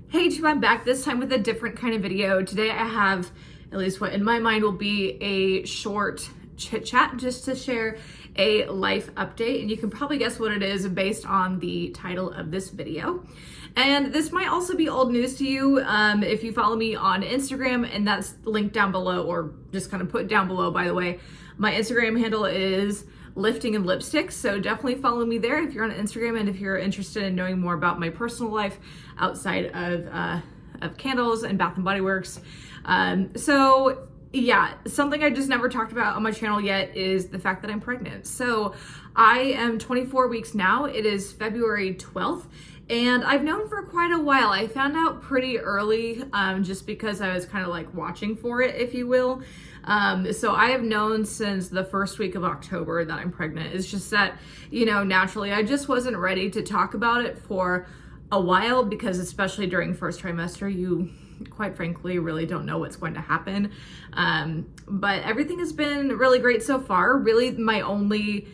Hey, I'm back this time with a different kind of video. Today I have at least what in my mind will be a short chit chat just to share a life update. And you can probably guess what it is based on the title of this video. And this might also be old news to you if you follow me on Instagram, and that's linked down below, or just kind of put down below, by the way. My Instagram handle is lifting and lipstick, so definitely follow me there if you're on Instagram and if you're interested in knowing more about my personal life outside of candles and Bath and Body Works. So yeah, something I just never talked about on my channel yet is the fact that I'm pregnant. So I am 24 weeks now. It is February 12th. And I've known for quite a while. I found out pretty early just because I was kind of like watching for it, if you will. So I have known since the first week of October that I'm pregnant. It's just that, you know, naturally I just wasn't ready to talk about it for a while because especially during first trimester, you quite frankly really don't know what's going to happen. But everything has been really great so far. Really my only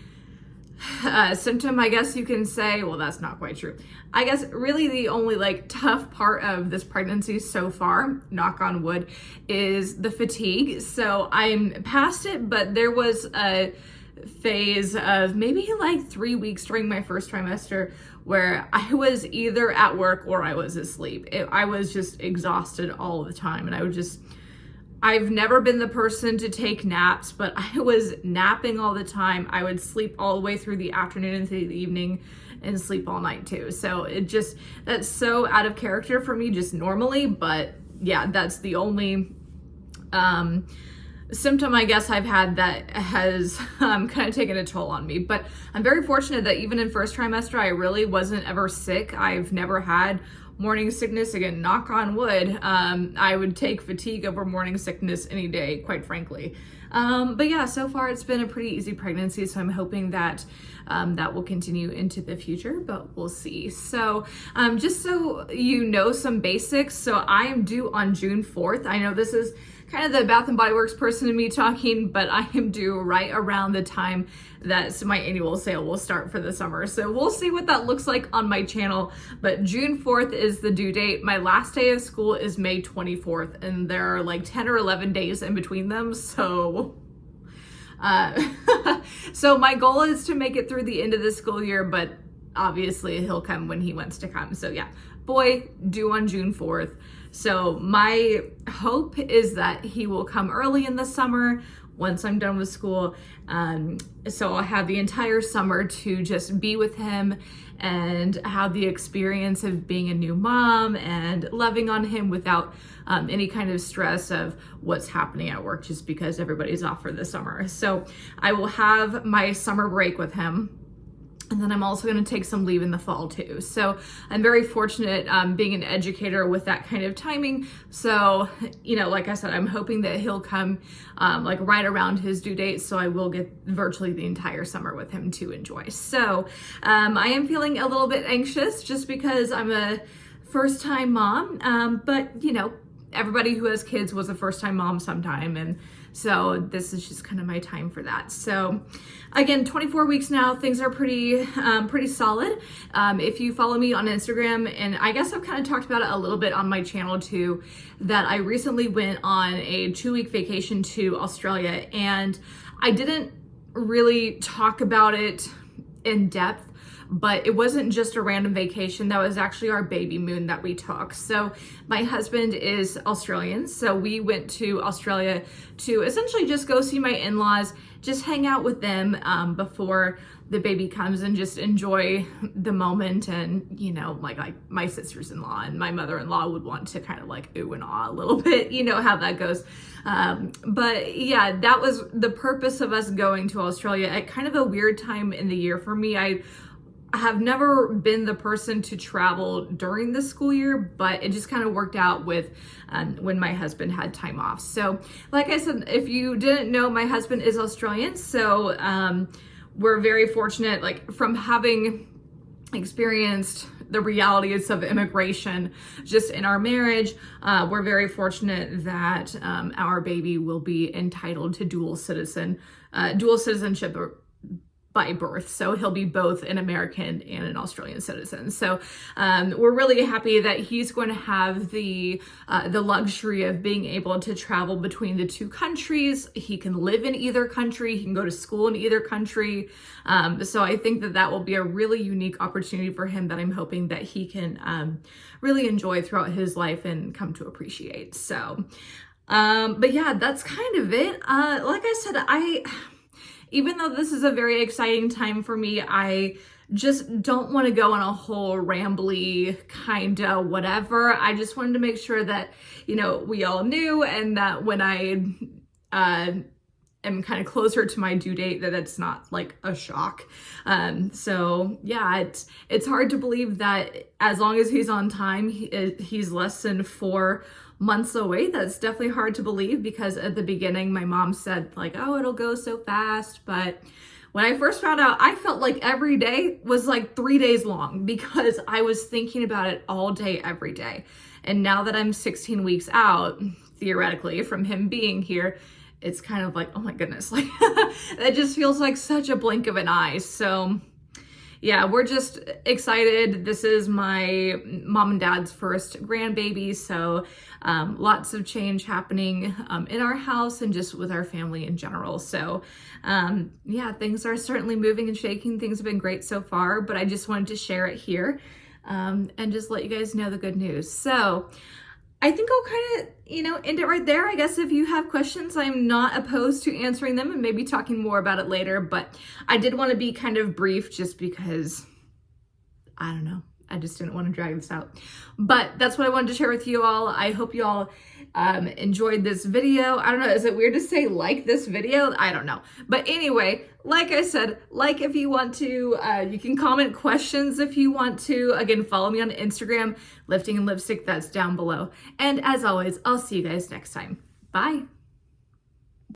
symptom, I guess you can say, well, that's not quite true. I guess really the only like tough part of this pregnancy so far, knock on wood, is the fatigue. So I'm past it, but there was a phase of maybe like 3 weeks during my first trimester where I was either at work or I was asleep. I was just exhausted all the time, and I've never been the person to take naps, but I was napping all the time. I would sleep all the way through the afternoon into the evening and sleep all night too. So that's so out of character for me just normally, but yeah, that's the only symptom I guess I've had that has kind of taken a toll on me. But I'm very fortunate that even in first trimester, I really wasn't ever sick. I've never had morning sickness. Again, knock on wood. I would take fatigue over morning sickness any day, quite frankly. But yeah, so far it's been a pretty easy pregnancy, so I'm hoping that that will continue into the future, but we'll see. So just so you know some basics, so I am due on June 4th. I know this is kind of the Bath and Body Works person in me talking, but I am due right around the time that my annual sale will start for the summer. So we'll see what that looks like on my channel, but June 4th is the due date. My last day of school is May 24th, and there are like 10 or 11 days in between them. So so my goal is to make it through the end of the school year, but obviously he'll come when he wants to come. So yeah, boy, due on June 4th. So my hope is that he will come early in the summer once I'm done with school. So I'll have the entire summer to just be with him and have the experience of being a new mom and loving on him without any kind of stress of what's happening at work just because everybody's off for the summer. So I will have my summer break with him. And then I'm also going to take some leave in the fall too. So I'm very fortunate being an educator with that kind of timing. So, you know, like I said, I'm hoping that he'll come like right around his due date. So I will get virtually the entire summer with him to enjoy. So I am feeling a little bit anxious just because I'm a first-time mom. But, you know, everybody who has kids was a first-time mom sometime. And so this is just kind of my time for that. So again, 24 weeks now, things are pretty solid. If you follow me on Instagram, and I guess I've kind of talked about it a little bit on my channel too, that I recently went on a 2-week vacation to Australia, and I didn't really talk about it in depth, but it wasn't just a random vacation. That was actually our baby moon that we took. So my husband is Australian. So we went to Australia to essentially just go see my in-laws, just hang out with them before the baby comes and just enjoy the moment. And, you know, like my sisters-in-law and my mother-in-law would want to kind of like ooh and ah a little bit, you know how that goes. But yeah, that was the purpose of us going to Australia at kind of a weird time in the year for me. I have never been the person to travel during the school year, but it just kind of worked out with when my husband had time off. So like I said, if you didn't know, my husband is Australian. So we're very fortunate, like from having experienced the realities of immigration just in our marriage, we're very fortunate that our baby will be entitled to dual citizenship, or by birth. So he'll be both an American and an Australian citizen. So we're really happy that he's going to have the luxury of being able to travel between the two countries. He can live in either country. He can go to school in either country. So I think that that will be a really unique opportunity for him that I'm hoping that he can really enjoy throughout his life and come to appreciate. So, but yeah, that's kind of it. Like I said, even though this is a very exciting time for me, I just don't want to go on a whole rambly kind of whatever. I just wanted to make sure that, you know, we all knew, and that when I am kind of closer to my due date, that it's not like a shock. So yeah, it's hard to believe that as long as he's on time, he's less than 4 months away. That's definitely hard to believe, because at the beginning my mom said like, oh, it'll go so fast. But when I first found out, I felt like every day was like 3 days long, because I was thinking about it all day, every day. And now that I'm 16 weeks out, theoretically, from him being here, it's kind of like, oh my goodness, like that just feels like such a blink of an eye. So yeah, we're just excited. This is my mom and dad's first grandbaby, so lots of change happening in our house and just with our family in general. So yeah, things are certainly moving and shaking. Things have been great so far, but I just wanted to share it here and just let you guys know the good news. So I think I'll kind of, you know, end it right there. I guess if you have questions, I'm not opposed to answering them and maybe talking more about it later, but I did want to be kind of brief just because, I don't know, I just didn't want to drag this out. But that's what I wanted to share with you all. I hope you all enjoyed this video. I don't know, is it weird to say like this video? I don't know. But anyway, like I said, like if you want to, you can comment questions if you want to. Again, follow me on Instagram, Lifting and Lipstick, that's down below. And as always, I'll see you guys next time. Bye.